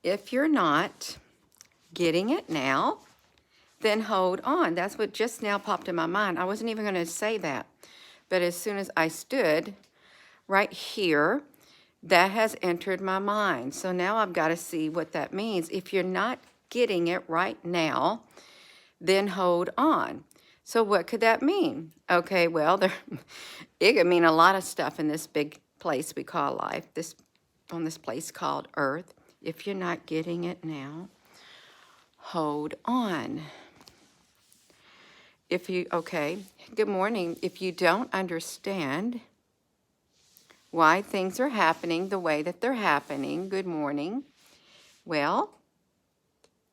If you're not getting it now, then hold on. That's what just now popped in my mind. I wasn't even going to say that. But as soon as I stood right here, that has entered my mind. So now I've got to see what that means. If you're not getting it right now, then hold on. So what could that mean? Okay, well, it could mean a lot of stuff in this big place we call life, on this place called Earth. If you're not getting it now, hold on. Okay, good morning. If you don't understand why things are happening the way that they're happening, good morning. Well,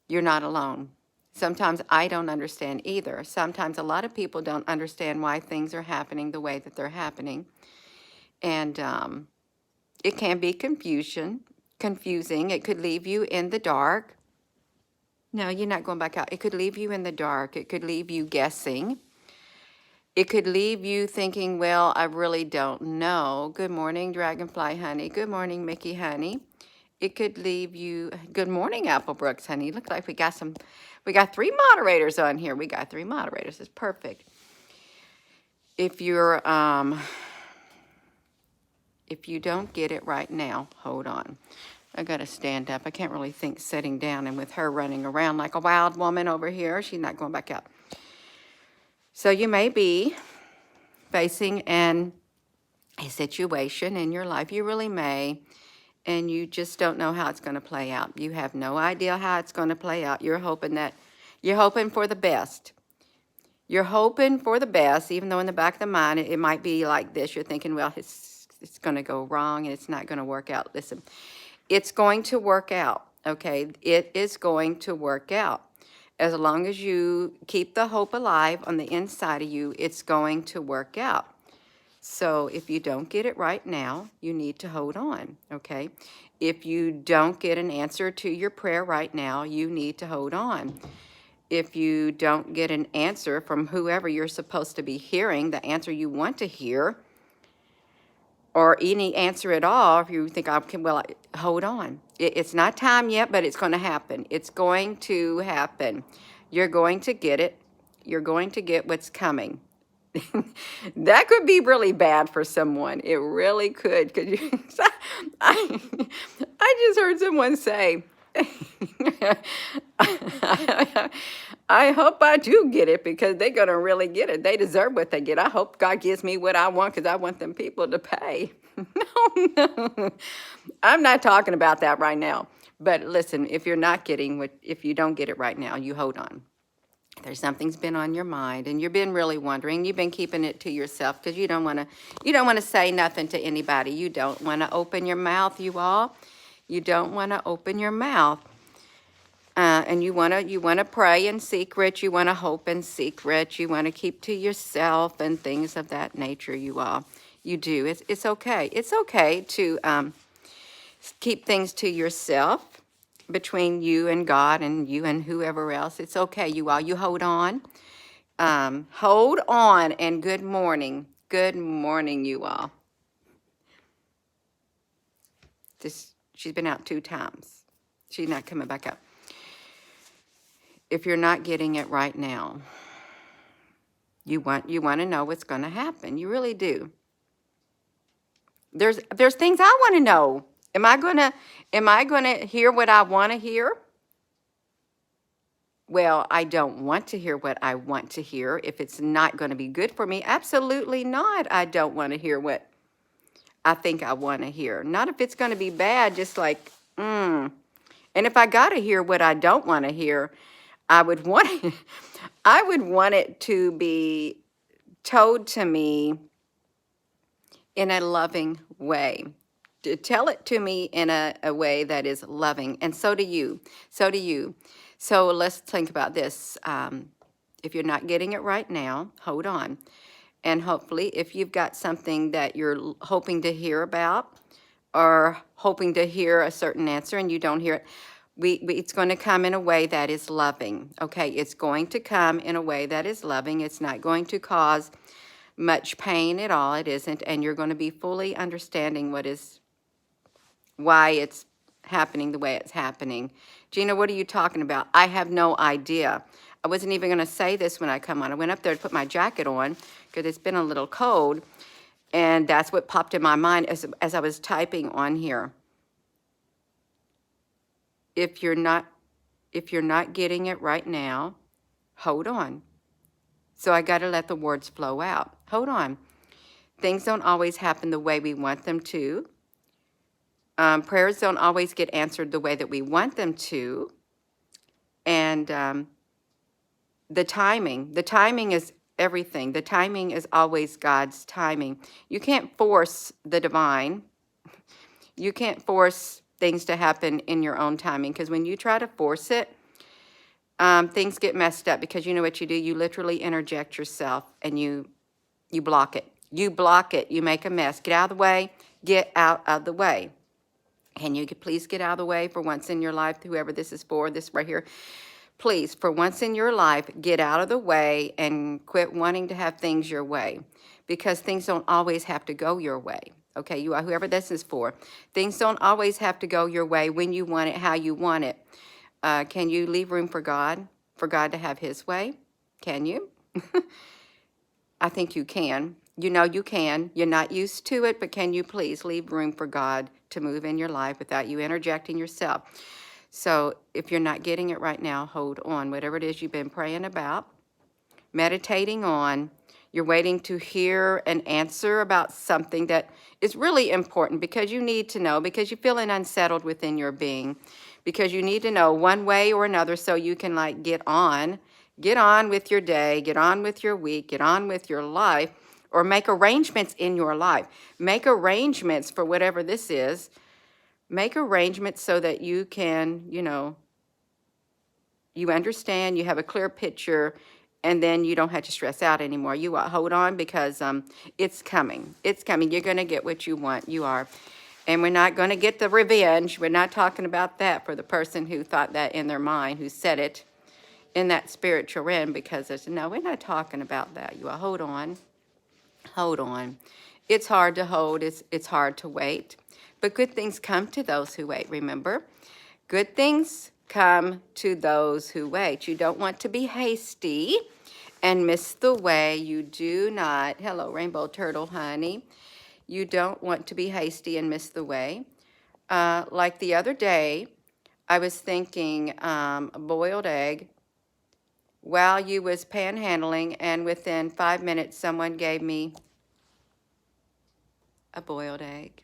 you're not alone. Sometimes I don't understand either. Sometimes a lot of people don't understand why things are happening the way that they're happening. And it can be confusing. It could leave you in the dark. No, you're not going back out. It could leave you in the dark. It could leave you guessing. It could leave you thinking, well, I really don't know. Good morning, Dragonfly Honey. Good morning, Mickey Honey. It could leave you, good morning, Applebrooks Honey. Looks like we got 3 moderators on here. We got 3 moderators. It's perfect. If you're, if you don't get it right now, hold on. I got to stand up. I can't really think sitting down, and with her running around like a wild woman over here, she's not going back out. So you may be facing a situation in your life. You really may, and you just don't know how it's going to play out. You have no idea how it's going to play out. You're hoping for the best. You're hoping for the best, even though in the back of the mind, it might be like this. You're thinking, well, it's going to go wrong, and it's not going to work out. Listen, it's going to work out, okay? It is going to work out. As long as you keep the hope alive on the inside of you, it's going to work out. So if you don't get it right now, you need to hold on, okay? If you don't get an answer to your prayer right now, you need to hold on. If you don't get an answer from whoever you're supposed to be hearing, the answer you want to hear, or any answer at all, if you think, hold on. It's not time yet, but it's going to happen. It's going to happen. You're going to get it. You're going to get what's coming. That could be really bad for someone. It really could. I just heard someone say, I hope I do get it, because they're going to really get it. They deserve what they get. I hope God gives me what I want, because I want them people to pay. No. I'm not talking about that right now. But listen, if you're not getting if you don't get it right now, you hold on. There's something's been on your mind, and you've been really wondering. You've been keeping it to yourself because you don't want to say nothing to anybody. You don't want to open your mouth, you all. You don't want to open your mouth. And you want to pray in secret. You want to hope in secret. You want to keep to yourself and things of that nature, you all. You do. It's okay. It's okay to keep things to yourself, between you and God and you and whoever else. It's okay, you all. You hold on. Hold on, and good morning. Good morning, you all. She's been out 2 times. She's not coming back up. If you're not getting it right now, you want to know what's going to happen. You really do. There's things I want to know. Am I gonna hear what I want to hear? Well, I don't want to hear what I want to hear if it's not going to be good for me. Absolutely not. I don't want to hear what I think I want to hear. Not if it's going to be bad, just like, And if I got to hear what I don't want to hear, I would want it to be told to me in a loving way. To tell it to me in a way that is loving, and so do you. So do you. So let's think about this. If you're not getting it right now, hold on. And hopefully, if you've got something that you're hoping to hear about, or hoping to hear a certain answer and you don't hear it, it's going to come in a way that is loving. Okay, it's going to come in a way that is loving. It's not going to cause much pain at all. It isn't. And you're going to be fully understanding why it's happening the way it's happening. Gina, what are you talking about? I have no idea. I wasn't even going to say this when I come on. I went up there to put my jacket on because it's been a little cold. And that's what popped in my mind as I was typing on here. If you're not getting it right now, hold on. So I got to let the words flow out. Hold on. Things don't always happen the way we want them to. Prayers don't always get answered the way that we want them to. And the timing is everything. The timing is always God's timing. You can't force the divine. You can't force things to happen in your own timing, because when you try to force it, things get messed up, because you know what you do? You literally interject yourself and you block it. You block it. You make a mess. Get out of the way. Get out of the way. Can you please get out of the way for once in your life, whoever this is for, this right here? Please, for once in your life, get out of the way and quit wanting to have things your way, because things don't always have to go your way. Okay, you are whoever this is for. Things don't always have to go your way when you want it, how you want it. Can you leave room for God to have his way? Can you? I think you can. You know you can. You're not used to it, but can you please leave room for God to move in your life without you interjecting yourself? So if you're not getting it right now, hold on. Whatever it is you've been praying about, meditating on, you're waiting to hear an answer about something that is really important, because you need to know, because you're feeling unsettled within your being, because you need to know one way or another so you can like get on with your day, get on with your week, get on with your life, or make arrangements in your life. Make arrangements for whatever this is. Make arrangements so that you can, you understand, you have a clear picture, and then you don't have to stress out anymore. You hold on, because it's coming. It's coming. You're going to get what you want. You are. And we're not going to get the revenge. We're not talking about that for the person who thought that in their mind, who said it in that spiritual realm, because there's, no, we're not talking about that. You are. Hold on. Hold on. It's hard to hold. It's hard to wait. But good things come to those who wait, remember? Good things come to those who wait. You don't want to be hasty and miss the way. You do not. Hello, Rainbow Turtle, honey. You don't want to be hasty and miss the way. Like the other day, I was thinking a boiled egg while you was panhandling, and within 5 minutes, someone gave me a boiled egg.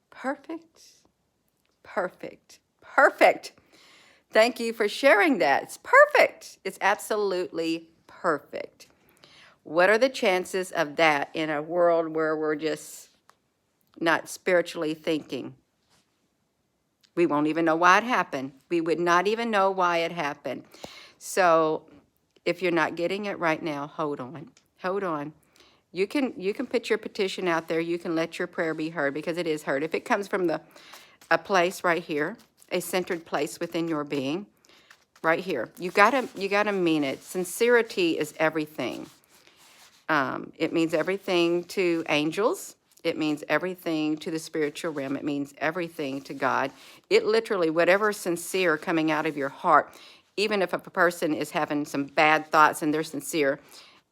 Perfect. Perfect. Perfect. Thank you for sharing that. It's perfect. It's absolutely perfect. What are the chances of that in a world where we're just not spiritually thinking? We won't even know why it happened. We would not even know why it happened. So if you're not getting it right now, hold on. Hold on. You can put your petition out there. You can let your prayer be heard, because it is heard. If it comes from a place right here, a centered place within your being, right here, you gotta mean it. Sincerity is everything. It means everything to angels. It means everything to the spiritual realm. It means everything to God. It literally, whatever is sincere coming out of your heart, even if a person is having some bad thoughts and they're sincere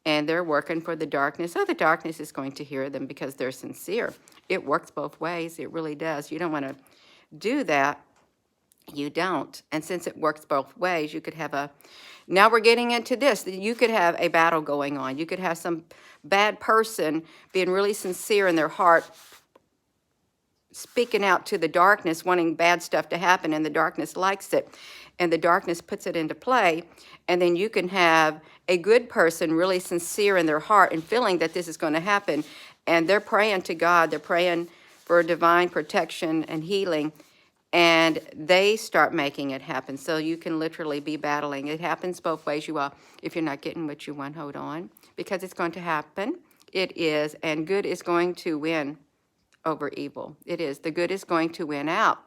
and they're working for the darkness, the darkness is going to hear them because they're sincere. It works both ways. It really does. You don't want to do that. You don't. And since it works both ways, you could have now we're getting into this. You could have a battle going on. You could have some bad person being really sincere in their heart, speaking out to the darkness, wanting bad stuff to happen, and the darkness likes it, and the darkness puts it into play. And then you can have a good person really sincere in their heart and feeling that this is going to happen, and they're praying to God. They're praying for divine protection and healing, and they start making it happen. So you can literally be battling. It happens both ways. You all, if you're not getting what you want, hold on, because it's going to happen. It is, and good is going to win over evil. It is. The good is going to win out.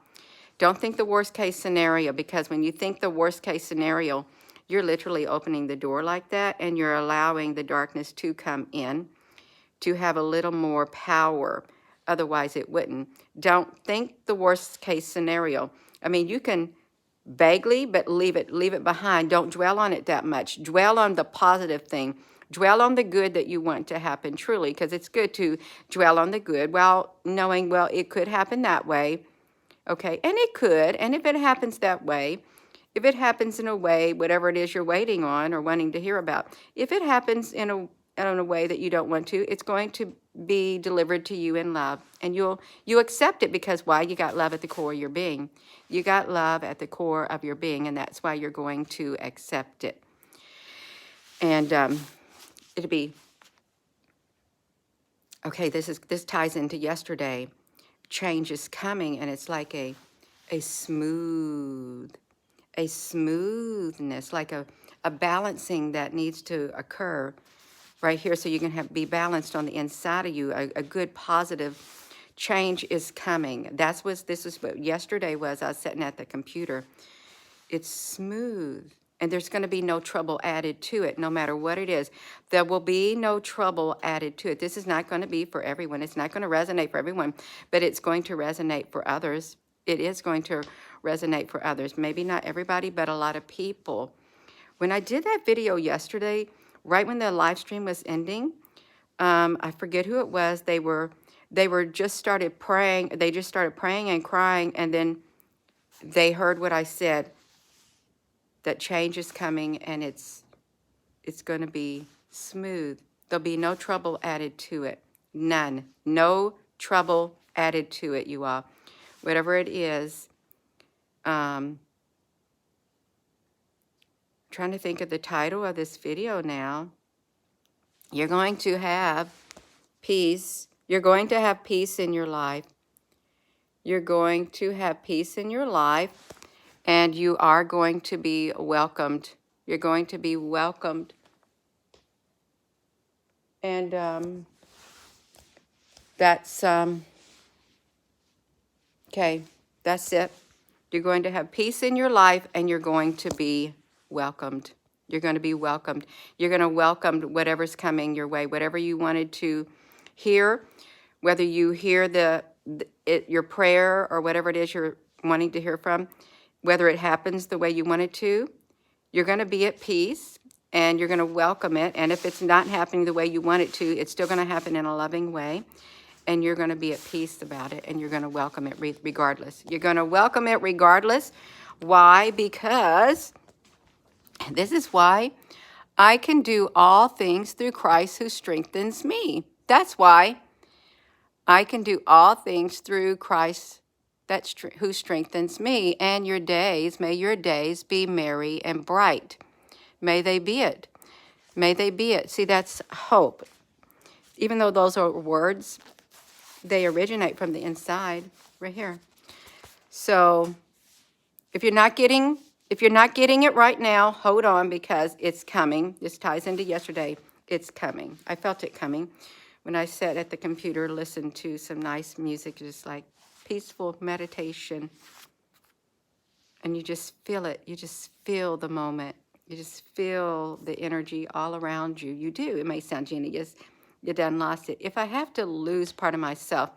Don't think the worst case scenario, because when you think the worst case scenario, you're literally opening the door like that, and you're allowing the darkness to come in, to have a little more power, Otherwise, it wouldn't. Don't think the worst case scenario. I mean, you can vaguely, but leave it behind. Don't dwell on it that much. Dwell on the positive thing. Dwell on the good that you want to happen, truly, because it's good to dwell on the good while knowing, well, it could happen that way. Okay, and it could, and if it happens that way, if it happens in a way, whatever it is you're waiting on or wanting to hear about, if it happens in a way that you don't want to, it's going to be delivered to you in love, and you accept it, because why? You got love at the core of your being. You got love at the core of your being, and that's why you're going to accept it. And it'll be okay. This ties into yesterday. Change is coming, and it's like a smoothness, like a balancing that needs to occur right here, so you can be balanced on the inside of you. A good positive change is coming. This is what yesterday was. I was sitting at the computer. It's smooth, and there's going to be no trouble added to it, no matter what it is. There will be no trouble added to it. This is not going to be for everyone. It's not going to resonate for everyone, but it's going to resonate for others. It is going to resonate for others. Maybe not everybody, but a lot of people. When I did that video yesterday, right when the live stream was ending, I forget who it was. They were just started praying. They just started praying and crying, and then they heard what I said, that change is coming, and it's going to be smooth. There'll be no trouble added to it. None. No trouble added to it, you all. Whatever it is, trying to think of the title of this video now. You're going to have peace. You're going to have peace in your life. You're going to have peace in your life, and you are going to be welcomed. You're going to be welcomed. And that's, okay, that's it. You're going to have peace in your life, and you're going to be welcomed. You're going to be welcomed. You're going to welcome whatever's coming your way, whatever you wanted to hear, whether you hear your prayer or whatever it is you're wanting to hear from, whether it happens the way you want it to, you're going to be at peace, and you're going to welcome it. And if it's not happening the way you want it to, it's still going to happen in a loving way, and you're going to be at peace about it, and you're going to welcome it regardless. You're going to welcome it regardless. Why? Because this is why I can do all things through Christ who strengthens me. That's why I can do all things through Christ who strengthens me. And may your days be merry and bright. May they be it. May they be it. See, that's hope. Even though those are words, they originate from the inside right here. So if you're not getting it right now, hold on, because it's coming. This ties into yesterday. It's coming. I felt it coming when I sat at the computer, listened to some nice music, just like peaceful meditation. And you just feel it. You just feel the moment. You just feel the energy all around you. You do. It may sound genius. You done lost it. If I have to lose part of myself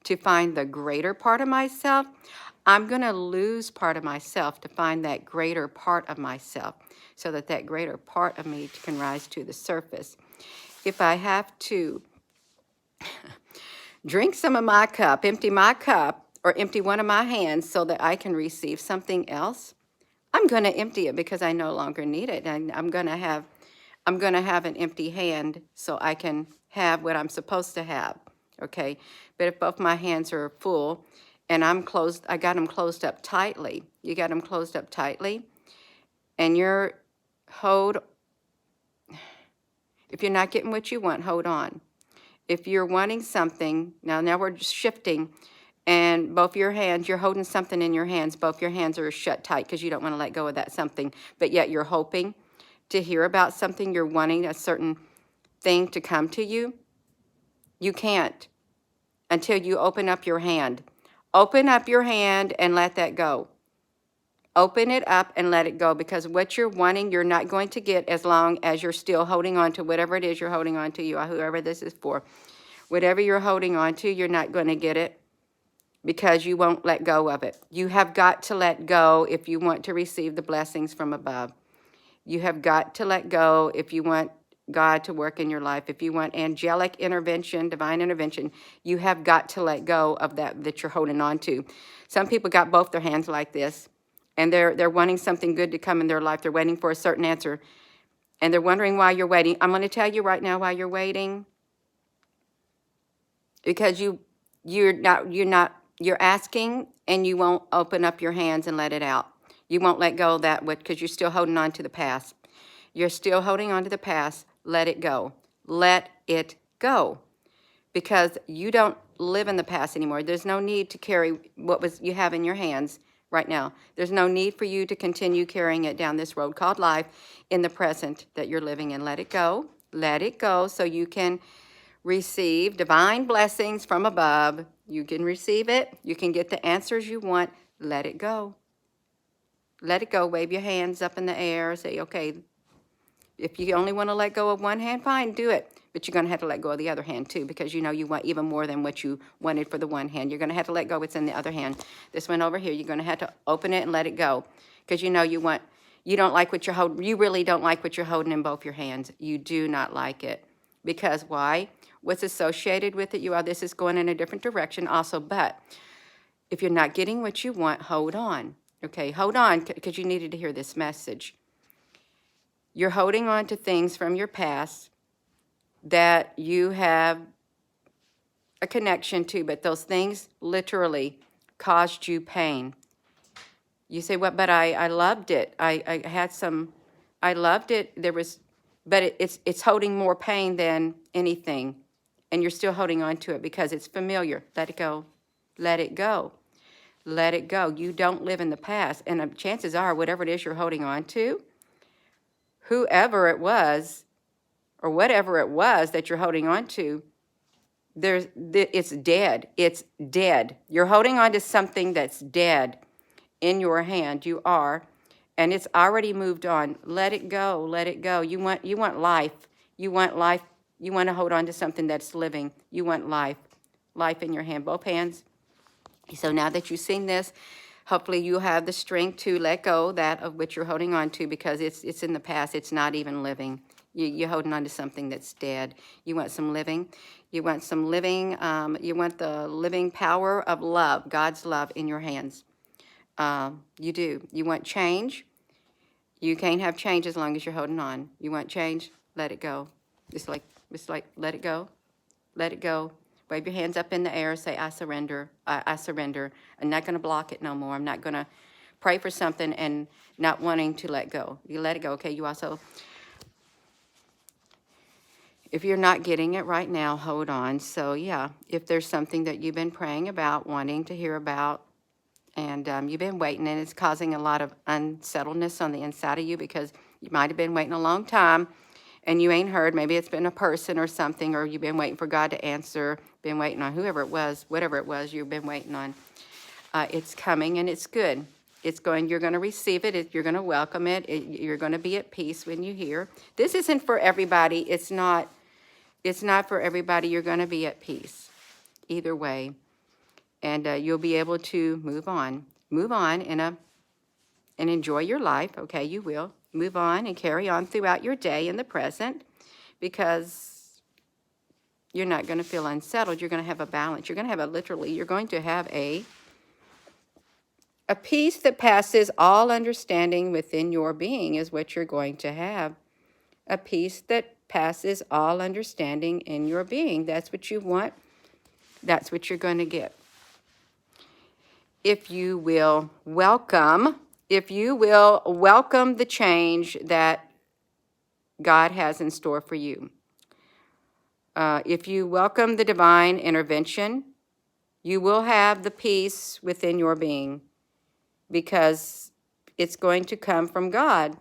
to find the greater part of myself, I'm going to lose part of myself to find that greater part of myself, so that that greater part of me can rise to the surface. If I have to drink some of my cup, empty my cup, or empty one of my hands so that I can receive something else, I'm going to empty it because I no longer need it. And I'm going to have an empty hand so I can have what I'm supposed to have. Okay? But if both my hands are full and I got them closed up tightly. You got them closed up tightly, and if you're not getting what you want, hold on. If you're wanting something, now we're shifting, and both your hands, you're holding something in your hands, both your hands are shut tight because you don't want to let go of that something, but yet you're hoping to hear about something, you're wanting a certain thing to come to you. You can't until you open up your hand. Open up your hand and let that go. Open it up and let it go, because what you're wanting, you're not going to get as long as you're still holding on to whatever it is you're holding on to, whoever this is for. Whatever you're holding on to, you're not going to get it because you won't let go of it. You have got to let go if you want to receive the blessings from above. You have got to let go if you want God to work in your life. If you want angelic intervention, divine intervention, you have got to let go of that you're holding on to. Some people got both their hands like this, and they're wanting something good to come in their life. They're waiting for a certain answer, and they're wondering why you're waiting. I'm going to tell you right now why you're waiting. Because you're asking, and you won't open up your hands and let it out. You won't let go of that because you're still holding on to the past. You're still holding on to the past. Let it go. Let it go. Because you don't live in the past anymore. There's no need to carry what you have in your hands right now. There's no need for you to continue carrying it down this road called life in the present that you're living in. Let it go. Let it go so you can receive divine blessings from above. You can receive it. You can get the answers you want. Let it go. Let it go. Wave your hands up in the air. Say, okay, if you only want to let go of one hand, fine, do it. But you're going to have to let go of the other hand too, because you know you want even more than what you wanted for the one hand. You're going to have to let go what's in the other hand. This one over here, you're going to have to open it and let it go, because you know you don't like what you're holding. You really don't like what you're holding in both your hands. You do not like it. Because why? What's associated with it? This is going in a different direction also, but if you're not getting what you want, hold on. Okay, hold on, because you needed to hear this message. You're holding on to things from your past that you have a connection to, but those things literally caused you pain. You say, what? But I loved it. I loved it. But it's holding more pain than anything. And you're still holding on to it because it's familiar. Let it go. Let it go. Let it go. You don't live in the past. And chances are, whatever it is you're holding on to, whoever it was, or whatever it was that you're holding on to, it's dead. It's dead. You're holding on to something that's dead in your hand. You are, and it's already moved on. Let it go. Let it go. You want life. You want life. You want to hold on to something that's living. You want life. Life in your hand, both hands. So now that you've seen this, hopefully you have the strength to let go that of which you're holding on to, because it's in the past. It's not even living. You're holding on to something that's dead. You want some living. You want some living. You want the living power of love, God's love in your hands. You do. You want change. You can't have change as long as you're holding on. You want change, let it go. It's like let it go. Let it go. Wave your hands up in the air. Say, I surrender. I surrender. I'm not going to block it no more. I'm not going to pray for something and not wanting to let go. You let it go. Okay, you also, if you're not getting it right now, hold on. So, yeah, if there's something that you've been praying about, wanting to hear about, and you've been waiting, and it's causing a lot of unsettledness on the inside of you, because you might have been waiting a long time, and you ain't heard. Maybe it's been a person or something, or you've been waiting for God to answer, been waiting on whoever it was, whatever it was you've been waiting on. It's coming, and it's good. You're going to receive it. You're going to welcome it. You're going to be at peace when you hear. This isn't for everybody. It's not for everybody. You're going to be at peace either way. And you'll be able to move on and enjoy your life. Okay, you will move on and carry on throughout your day in the present, because you're not going to feel unsettled. You're going to have a balance. You're going to have a peace that passes all understanding within your being is what you're going to have. A peace that passes all understanding in your being. That's what you want. That's what you're going to get. If you will welcome the change that God has in store for you. If you welcome the divine intervention, you will have the peace within your being, because it's going to come from God.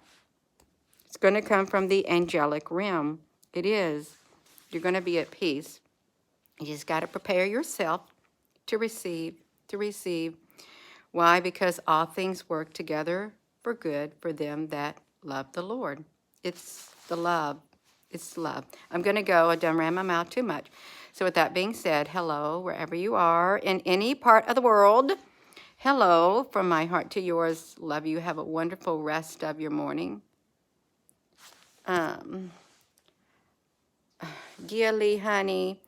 It's going to come from the angelic realm. It is. You're going to be at peace. You just got to prepare yourself to receive. Why? Because all things work together for good for them that love the Lord. It's the love. It's love. I'm going to go. I done ran my mouth too much. So with that being said, hello, wherever you are, in any part of the world. Hello, from my heart to yours. Love you. Have a wonderful rest of your morning. Gia Lee, honey.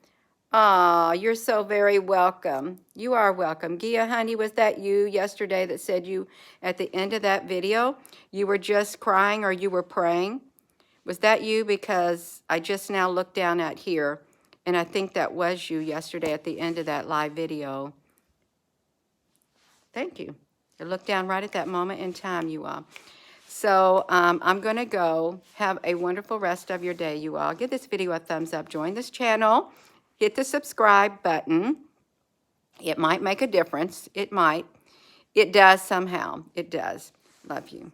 Aw, you're so very welcome. You are welcome. Gia, honey, was that you yesterday that said you, at the end of that video, you were just crying or you were praying? Was that you? Because I just now looked down at here, and I think that was you yesterday at the end of that live video. Thank you. I looked down right at that moment in time, you all. So I'm going to go. Have a wonderful rest of your day, you all. Give this video a thumbs up. Join this channel. Hit the subscribe button. It might make a difference. It might. It does somehow. It does. Love you.